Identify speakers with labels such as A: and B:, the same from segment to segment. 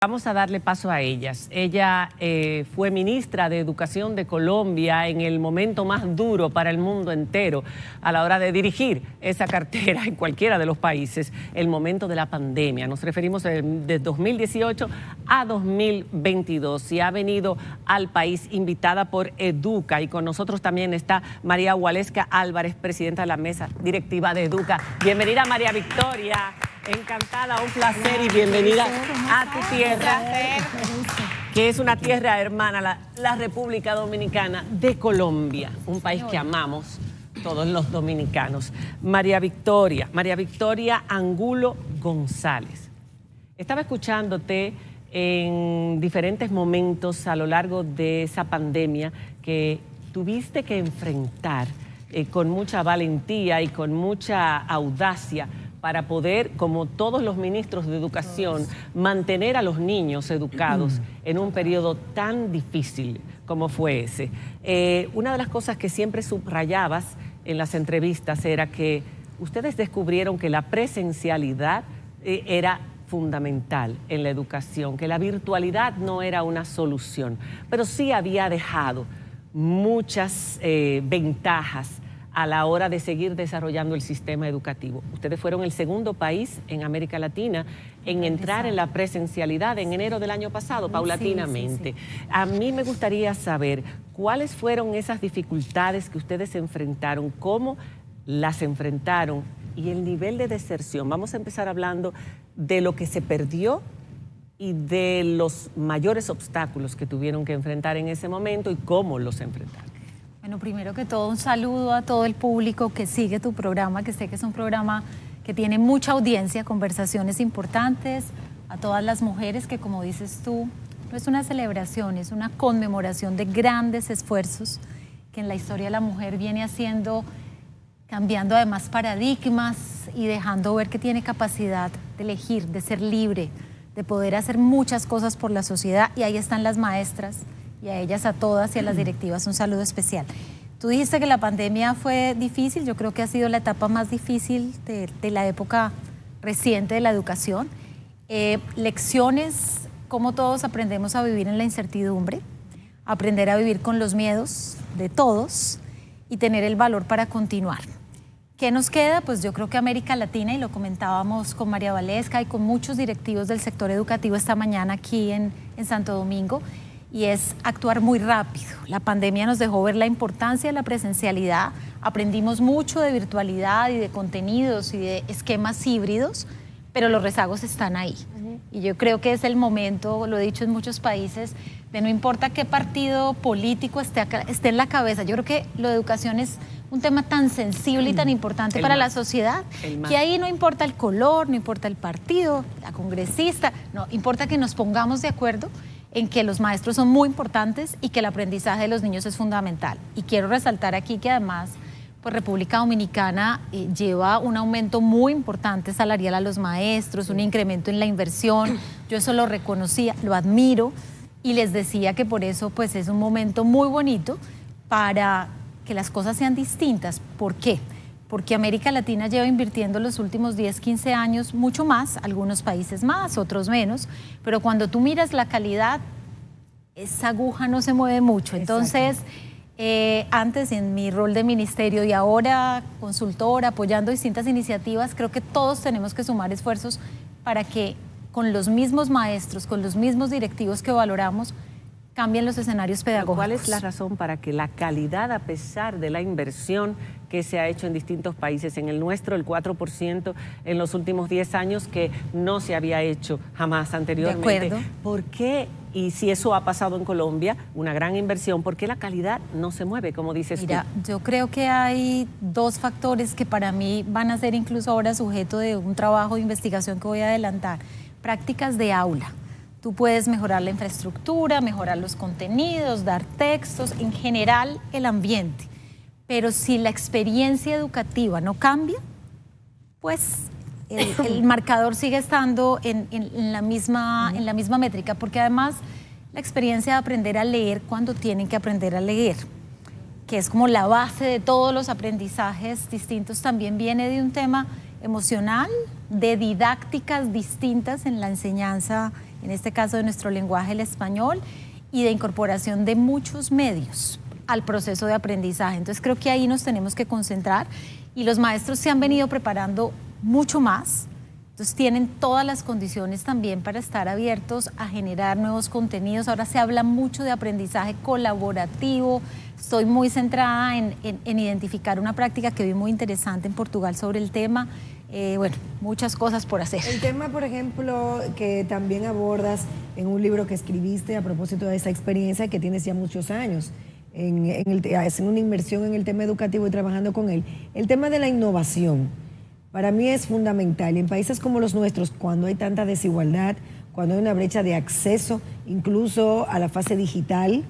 A: Vamos a darle paso a ellas. Ella fue ministra de Educación de Colombia en el momento más duro para el mundo entero a la hora de dirigir esa cartera en cualquiera de los países, el momento de la pandemia. Nos referimos de 2018 a 2022 y ha venido al país invitada por Educa, y con nosotros también está María Waleska Álvarez, presidenta de la mesa directiva de Educa. Bienvenida, María Victoria. Encantada, un placer y bienvenida a tu tierra, que es una tierra hermana, la República Dominicana de Colombia, un país que amamos todos los dominicanos. María Victoria Angulo González. Estaba escuchándote en diferentes momentos a lo largo de esa pandemia que tuviste que enfrentar con mucha valentía y con mucha audacia para poder, como todos los ministros de educación, mantener a los niños educados en un periodo tan difícil como fue ese. Una de las cosas que siempre subrayabas en las entrevistas era que ustedes descubrieron que la presencialidad era fundamental en la educación, que la virtualidad no era una solución, pero sí había dejado muchas ventajas a la hora de seguir desarrollando el sistema educativo. Ustedes fueron el segundo país en América Latina en entrar en la presencialidad en enero del año pasado, paulatinamente. Sí. A mí me gustaría saber cuáles fueron esas dificultades que ustedes enfrentaron, cómo las enfrentaron y el nivel de deserción. Vamos a empezar hablando de lo que se perdió y de los mayores obstáculos que tuvieron que enfrentar en ese momento y cómo los enfrentaron.
B: Bueno, primero que todo, un saludo a todo el público que sigue tu programa, que sé que es un programa que tiene mucha audiencia, conversaciones importantes, a todas las mujeres que, como dices tú, no es una celebración, es una conmemoración de grandes esfuerzos que en la historia de la mujer viene haciendo, cambiando además paradigmas y dejando ver que tiene capacidad de elegir, de ser libre, de poder hacer muchas cosas por la sociedad, y ahí están las maestras. Y a ellas, a todas y a las directivas, un saludo especial. Tú dijiste que la pandemia fue difícil. Yo creo que ha sido la etapa más difícil de la época reciente de la educación. Lecciones, como todos aprendemos a vivir en la incertidumbre, aprender a vivir con los miedos de todos y tener el valor para continuar. ¿Qué nos queda? Pues yo creo que América Latina, y lo comentábamos con María Waleska y con muchos directivos del sector educativo esta mañana aquí en Santo Domingo, y es actuar muy rápido. La pandemia nos dejó ver la importancia de la presencialidad, aprendimos mucho de virtualidad y de contenidos y de esquemas híbridos, pero los rezagos están ahí. Y yo creo que es el momento, lo he dicho en muchos países, de no importa qué partido político esté en la cabeza. Yo creo que la educación es un tema tan sensible y tan importante para la sociedad, que ahí no importa el color, no importa el partido, la congresista, no, importa que nos pongamos de acuerdo en que los maestros son muy importantes y que el aprendizaje de los niños es fundamental. Y quiero resaltar aquí que además, pues República Dominicana lleva un aumento muy importante salarial a los maestros, un incremento en la inversión. Yo eso lo reconocía, lo admiro, y les decía que por eso pues es un momento muy bonito para que las cosas sean distintas. ¿Por qué? Porque América Latina lleva invirtiendo los últimos 10, 15 años mucho más, algunos países más, otros menos, pero cuando tú miras la calidad, esa aguja no se mueve mucho. Entonces, antes en mi rol de ministerio y ahora consultora, apoyando distintas iniciativas, creo que todos tenemos que sumar esfuerzos para que con los mismos maestros, con los mismos directivos que valoramos, cambien los escenarios pedagógicos.
A: ¿Cuál es la razón para que la calidad, a pesar de la inversión que se ha hecho en distintos países, en el nuestro el 4% en los últimos 10 años, que no se había hecho jamás anteriormente?
B: De acuerdo.
A: ¿Por qué? Y si eso ha pasado en Colombia, una gran inversión, ¿por qué la calidad no se mueve, como dices tú?
B: Mira, yo creo que hay dos factores que para mí van a ser incluso ahora sujeto de un trabajo de investigación que voy a adelantar. Prácticas de aula. Tú puedes mejorar la infraestructura, mejorar los contenidos, dar textos, en general el ambiente. Pero si la experiencia educativa no cambia, pues el marcador sigue estando en la misma métrica, porque además la experiencia de aprender a leer cuando tienen que aprender a leer, que es como la base de todos los aprendizajes distintos, también viene de un tema emocional, de didácticas distintas en la enseñanza en este caso de nuestro lenguaje, el español, y de incorporación de muchos medios al proceso de aprendizaje. Entonces creo que ahí nos tenemos que concentrar y los maestros se han venido preparando mucho más. Entonces tienen todas las condiciones también para estar abiertos a generar nuevos contenidos. Ahora se habla mucho de aprendizaje colaborativo. Estoy muy centrada en identificar una práctica que vi muy interesante en Portugal sobre el tema. Bueno, muchas cosas por hacer.
C: El tema, por ejemplo, que también abordas en un libro que escribiste a propósito de esa experiencia que tienes ya muchos años, haciendo una inmersión en el tema educativo y trabajando con él. El tema de la innovación. Para mí es fundamental. En países como los nuestros, cuando hay tanta desigualdad, cuando hay una brecha de acceso, incluso a la fase digital,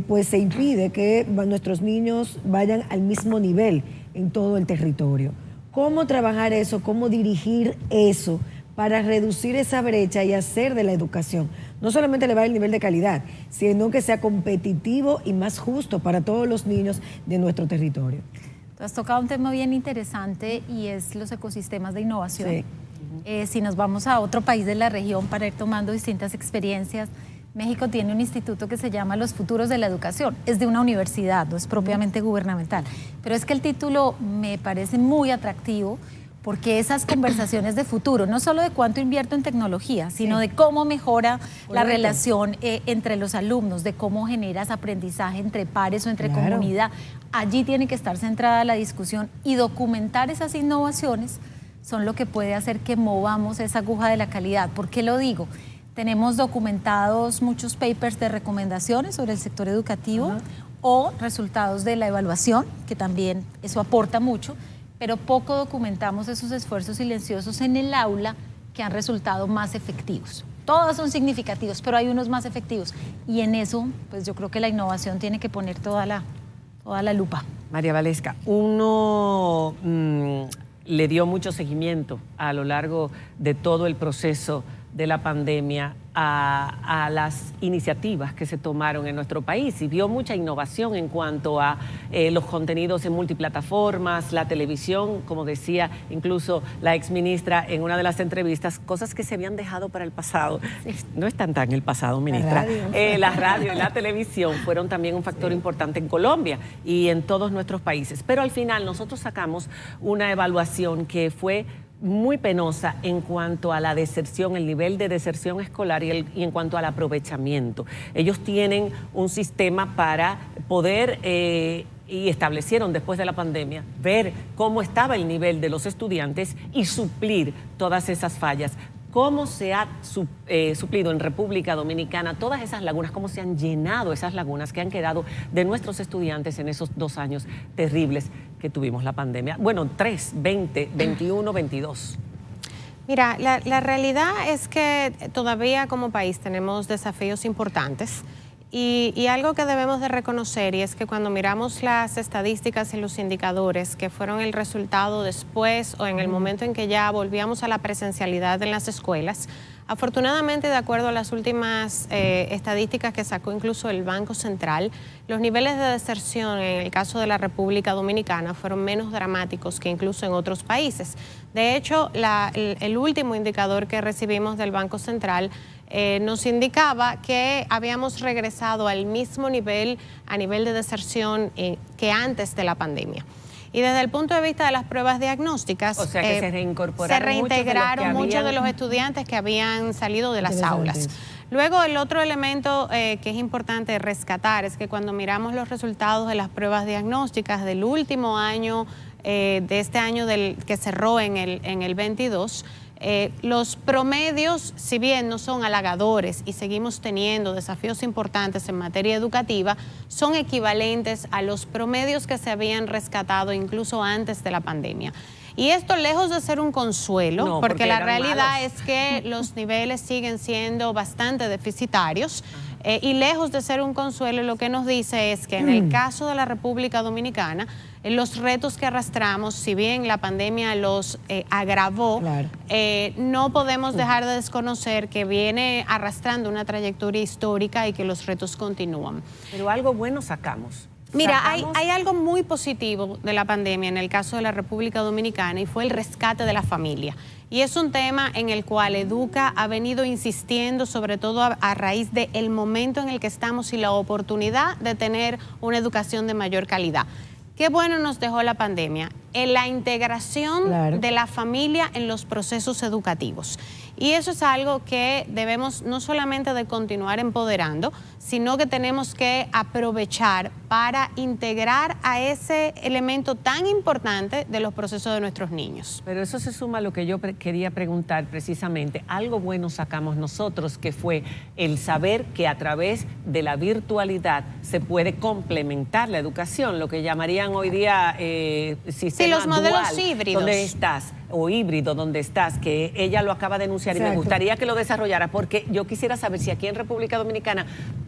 C: pues se impide que nuestros niños vayan al mismo nivel en todo el territorio. ¿Cómo trabajar eso? ¿Cómo dirigir eso para reducir esa brecha y hacer de la educación no solamente elevar el nivel de calidad, sino que sea competitivo y más justo para todos los niños de nuestro territorio?
B: Has tocado un tema bien interesante y es los ecosistemas de innovación. Sí. Si nos vamos a otro país de la región para ir tomando distintas experiencias, México tiene un instituto que se llama Los Futuros de la Educación. Es de una universidad, no es propiamente gubernamental. Pero es que el título me parece muy atractivo porque esas conversaciones de futuro, no solo de cuánto invierto en tecnología, sino de cómo mejora la relación entre los alumnos, de cómo generas aprendizaje entre pares o entre comunidad. Allí tiene que estar centrada la discusión y documentar esas innovaciones son lo que puede hacer que movamos esa aguja de la calidad. ¿Por qué lo digo? Tenemos documentados muchos papers de recomendaciones sobre el sector educativo o resultados de la evaluación, que también eso aporta mucho, pero poco documentamos esos esfuerzos silenciosos en el aula que han resultado más efectivos. Todos son significativos, pero hay unos más efectivos. Y en eso, pues yo creo que la innovación tiene que poner toda la lupa.
A: María Valesca, uno le dio mucho seguimiento a lo largo de todo el proceso de la pandemia a las iniciativas que se tomaron en nuestro país y vio mucha innovación en cuanto a los contenidos en multiplataformas, la televisión, como decía incluso la exministra en una de las entrevistas, cosas que se habían dejado para el pasado. No están tan en el pasado, ministra. La radio y la televisión fueron también un factor importante en Colombia y en todos nuestros países. Pero al final nosotros sacamos una evaluación que fue muy penosa en cuanto a la deserción, el nivel de deserción escolar y en cuanto al aprovechamiento. Ellos tienen un sistema para poder, y establecieron después de la pandemia, ver cómo estaba el nivel de los estudiantes y suplir todas esas fallas. ¿Cómo se ha suplido en República Dominicana todas esas lagunas? ¿Cómo se han llenado esas lagunas que han quedado de nuestros estudiantes en esos 2 años terribles que tuvimos la pandemia? Bueno, 3, 20, 21, 22.
D: Mira, la realidad es que todavía como país tenemos desafíos importantes. Y algo que debemos de reconocer y es que cuando miramos las estadísticas y los indicadores que fueron el resultado después o en el momento en que ya volvíamos a la presencialidad en las escuelas, afortunadamente de acuerdo a las últimas estadísticas que sacó incluso el Banco Central, los niveles de deserción en el caso de la República Dominicana fueron menos dramáticos que incluso en otros países. De hecho, el último indicador que recibimos del Banco Central nos indicaba que habíamos regresado al mismo nivel, a nivel de deserción que antes de la pandemia. Y desde el punto de vista de las pruebas diagnósticas,
A: o sea que se
D: reintegraron muchos de los estudiantes que habían salido de las aulas. Luego, el otro elemento que es importante rescatar es que cuando miramos los resultados de las pruebas diagnósticas del último año, de este año que cerró en el 22, los promedios, si bien no son halagadores y seguimos teniendo desafíos importantes en materia educativa, son equivalentes a los promedios que se habían rescatado incluso antes de la pandemia. Y esto lejos de ser un consuelo, porque la realidad es que los niveles siguen siendo bastante deficitarios. Y lejos de ser un consuelo, lo que nos dice es que en el caso de la República Dominicana, los retos que arrastramos, si bien la pandemia los agravó, no podemos dejar de desconocer que viene arrastrando una trayectoria histórica y que los retos continúan.
A: Pero algo bueno sacamos.
D: Mira, hay algo muy positivo de la pandemia en el caso de la República Dominicana y fue el rescate de la familia. Y es un tema en el cual Educa ha venido insistiendo, sobre todo a raíz del momento en el que estamos y la oportunidad de tener una educación de mayor calidad. Qué bueno nos dejó la pandemia en la integración de la familia en los procesos educativos. Y eso es algo que debemos no solamente de continuar empoderando, sino que tenemos que aprovechar para integrar a ese elemento tan importante de los procesos de nuestros niños.
A: Pero eso se suma a lo que yo quería preguntar precisamente. Algo bueno sacamos nosotros, que fue el saber que a través de la virtualidad se puede complementar la educación, lo que llamarían hoy día sistema
D: los modelos
A: dual,
D: híbridos.
A: ¿Dónde estás? O híbrido, donde estás, que ella lo acaba de anunciar. Exacto. Y me gustaría que lo desarrollara, porque yo quisiera saber si aquí en República Dominicana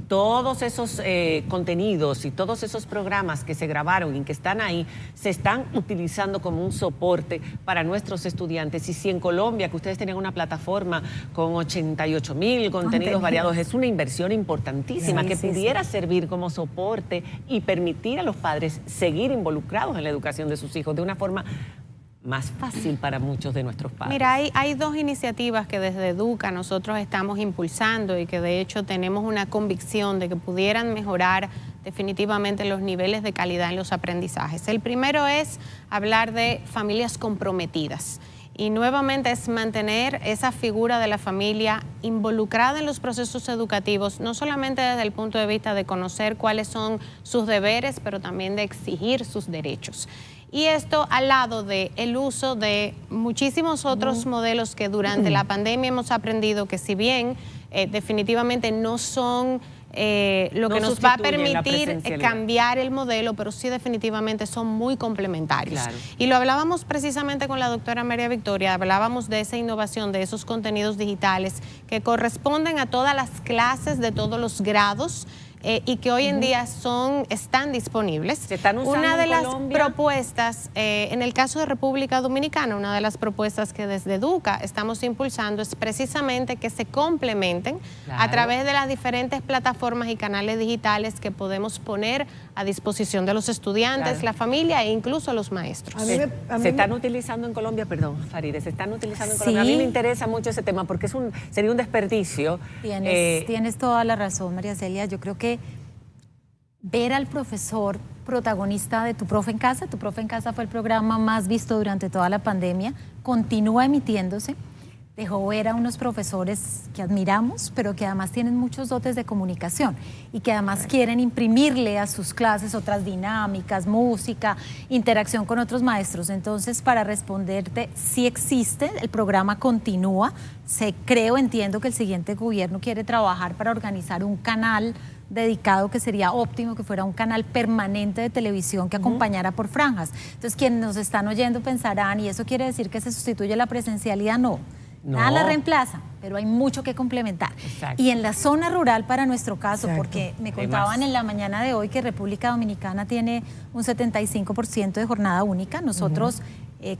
A: todos esos contenidos y todos esos programas que se grabaron y que están ahí se están utilizando como un soporte para nuestros estudiantes. Y si en Colombia, que ustedes tenían una plataforma con 88,000 contenidos variados, es una inversión importantísima que pudiera servir como soporte y permitir a los padres seguir involucrados en la educación de sus hijos de una forma más fácil para muchos de nuestros padres.
D: Mira, hay dos iniciativas que desde Educa nosotros estamos impulsando y que de hecho tenemos una convicción de que pudieran mejorar definitivamente los niveles de calidad en los aprendizajes. El primero es hablar de familias comprometidas. Y nuevamente es mantener esa figura de la familia involucrada en los procesos educativos, no solamente desde el punto de vista de conocer cuáles son sus deberes, pero también de exigir sus derechos. Y esto al lado del uso de muchísimos otros modelos que durante la pandemia hemos aprendido que, si bien definitivamente no son lo que nos va a permitir cambiar el modelo, pero sí definitivamente son muy complementarios. Claro. Y lo hablábamos precisamente con la doctora María Victoria, hablábamos de esa innovación, de esos contenidos digitales que corresponden a todas las clases de todos los grados, y que hoy en día están disponibles.
A: ¿Se están usando
D: una de las
A: Colombia?
D: Propuestas, en el caso de República Dominicana, una de las propuestas que desde Educa estamos impulsando es precisamente que se complementen a través de las diferentes plataformas y canales digitales que podemos poner a disposición de los estudiantes, la familia e incluso los maestros.
A: ¿Se están utilizando en Colombia? Perdón, Faride, ¿se están utilizando en Colombia? A mí me interesa mucho ese tema porque sería un desperdicio.
B: Tienes toda la razón, María Celia. Yo creo que ver al profesor protagonista de Tu Profe en Casa. Tu Profe en Casa fue el programa más visto durante toda la pandemia, continúa emitiéndose, dejó ver a unos profesores que admiramos, pero que además tienen muchos dotes de comunicación y que además quieren imprimirle a sus clases otras dinámicas, música, interacción con otros maestros. Entonces, para responderte, sí existe, el programa continúa, entiendo que el siguiente gobierno quiere trabajar para organizar un canal dedicado, que sería óptimo que fuera un canal permanente de televisión que acompañara por franjas. Entonces, quienes nos están oyendo pensarán, ¿y eso quiere decir que se sustituye la presencialidad? No. Nada la reemplaza, pero hay mucho que complementar. Exacto. Y en la zona rural, para nuestro caso, porque me contaban en la mañana de hoy que República Dominicana tiene un 75% de jornada única. Nosotros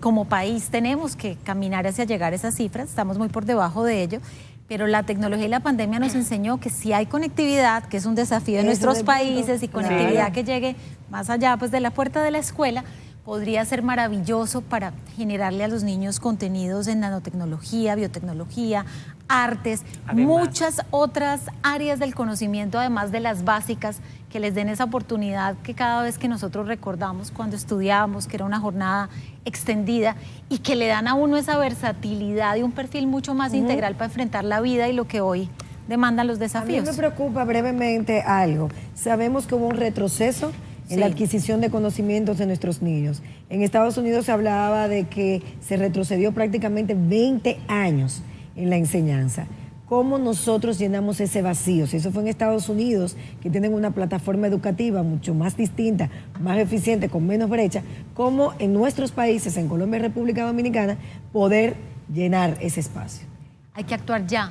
B: como país tenemos que caminar hacia llegar a esas cifras, estamos muy por debajo de ello, pero la tecnología y la pandemia nos enseñó que si hay conectividad, que es un desafío de nuestros países, y conectividad que llegue más allá pues de la puerta de la escuela, podría ser maravilloso para generarle a los niños contenidos en nanotecnología, biotecnología, artes, muchas otras áreas del conocimiento, además de las básicas, que les den esa oportunidad que cada vez que nosotros recordamos cuando estudiábamos, que era una jornada extendida, y que le dan a uno esa versatilidad y un perfil mucho más integral para enfrentar la vida y lo que hoy demandan los desafíos.
C: A mí me preocupa brevemente algo. Sabemos que hubo un retroceso en la adquisición de conocimientos de nuestros niños. En Estados Unidos se hablaba de que se retrocedió prácticamente 20 años en la enseñanza. ¿Cómo nosotros llenamos ese vacío? Si eso fue en Estados Unidos, que tienen una plataforma educativa mucho más distinta, más eficiente, con menos brecha, ¿cómo en nuestros países, en Colombia y República Dominicana, poder llenar ese espacio?
B: Hay que actuar ya,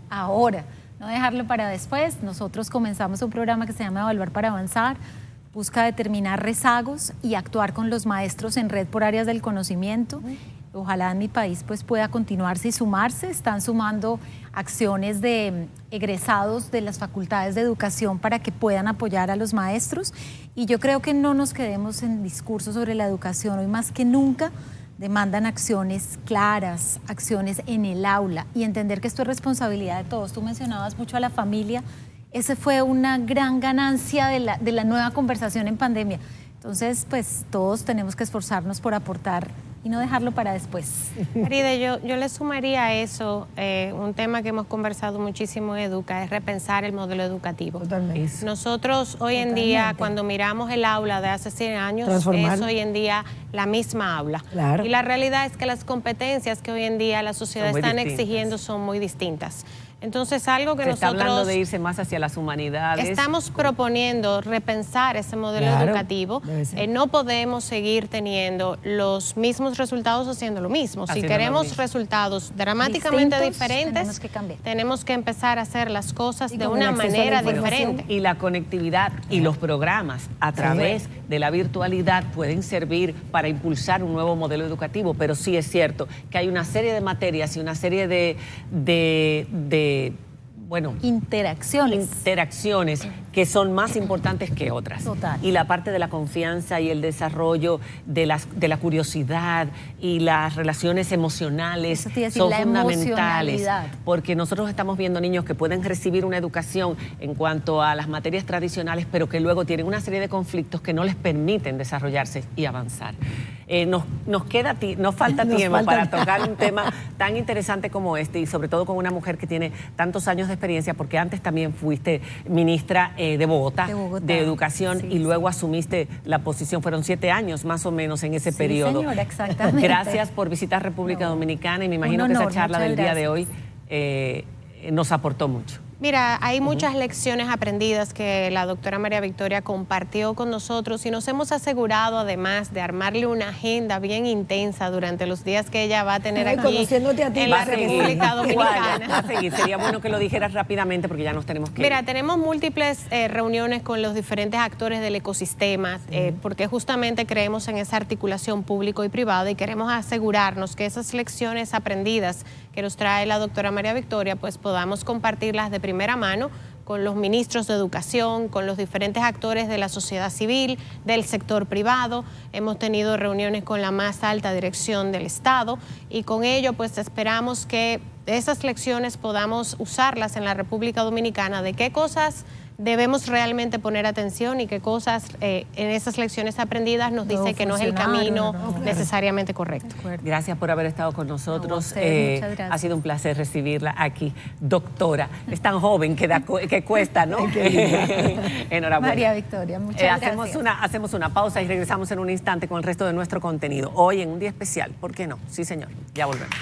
B: ahora, no dejarlo para después. Nosotros comenzamos un programa que se llama Evaluar para Avanzar, busca determinar rezagos y actuar con los maestros en red por áreas del conocimiento. Ojalá en mi país pues pueda continuarse y sumarse. Están sumando acciones de egresados de las facultades de educación para que puedan apoyar a los maestros. Y yo creo que no nos quedemos en discursos sobre la educación. Hoy más que nunca demandan acciones claras, acciones en el aula y entender que esto es responsabilidad de todos. Tú mencionabas mucho a la familia. Esa fue una gran ganancia de la nueva conversación en pandemia. Entonces, pues todos tenemos que esforzarnos por aportar y no dejarlo para después.
D: Faride, yo le sumaría a eso un tema que hemos conversado muchísimo en Educa, es repensar el modelo educativo.
C: Totalmente.
D: Nosotros hoy en día, cuando miramos el aula de hace 100 años, es hoy en día la misma aula.
C: Claro.
D: Y la realidad es que las competencias que hoy en día la sociedad está exigiendo son muy distintas. Entonces, algo que
A: Se
D: nosotros...
A: está hablando de irse más hacia las humanidades.
D: Estamos proponiendo repensar ese modelo educativo. No podemos seguir teniendo los mismos resultados haciendo lo mismo. Si queremos resultados dramáticamente diferentes, tenemos que empezar a hacer las cosas de una manera diferente.
A: Y la conectividad y los programas a través de la virtualidad pueden servir para impulsar un nuevo modelo educativo, pero sí es cierto que hay una serie de materias y una serie de interacciones que son más importantes que otras.
B: Total.
A: Y la parte de la confianza y el desarrollo de la curiosidad y las relaciones emocionales son fundamentales, porque nosotros estamos viendo niños que pueden recibir una educación en cuanto a las materias tradicionales, pero que luego tienen una serie de conflictos que no les permiten desarrollarse y avanzar. Nos falta tiempo para tocar un tema tan interesante como este, y sobre todo con una mujer que tiene tantos años de experiencia, porque antes también fuiste ministra de Bogotá, de Educación, y luego asumiste la posición, fueron 7 años más o menos en ese periodo.
B: Señora, exactamente.
A: Gracias por visitar República Dominicana, y me imagino que esa charla del día de hoy nos aportó mucho.
D: Mira, hay muchas lecciones aprendidas que la doctora María Victoria compartió con nosotros y nos hemos asegurado además de armarle una agenda bien intensa durante los días que ella va a tener aquí en la República Dominicana.
A: Va a seguir. Sería bueno que lo dijeras rápidamente porque ya nos tenemos que ir.
D: Mira, tenemos múltiples reuniones con los diferentes actores del ecosistema porque justamente creemos en esa articulación público y privada y queremos asegurarnos que esas lecciones aprendidas que nos trae la doctora María Victoria, pues podamos compartirlas de primera mano con los ministros de educación, con los diferentes actores de la sociedad civil, del sector privado. Hemos tenido reuniones con la más alta dirección del Estado y con ello pues esperamos que esas lecciones podamos usarlas en la República Dominicana, de qué cosas debemos realmente poner atención y qué cosas en esas lecciones aprendidas nos dice que no es el camino necesariamente correcto.
A: Gracias por haber estado con nosotros.
B: Muchas gracias.
A: Ha sido un placer recibirla aquí, doctora. Es tan joven que cuesta, ¿no? Enhorabuena.
B: María Victoria, muchas gracias.
A: Hacemos una pausa y regresamos en un instante con el resto de nuestro contenido. Hoy en un día especial, ¿por qué no? Sí, señor. Ya volvemos.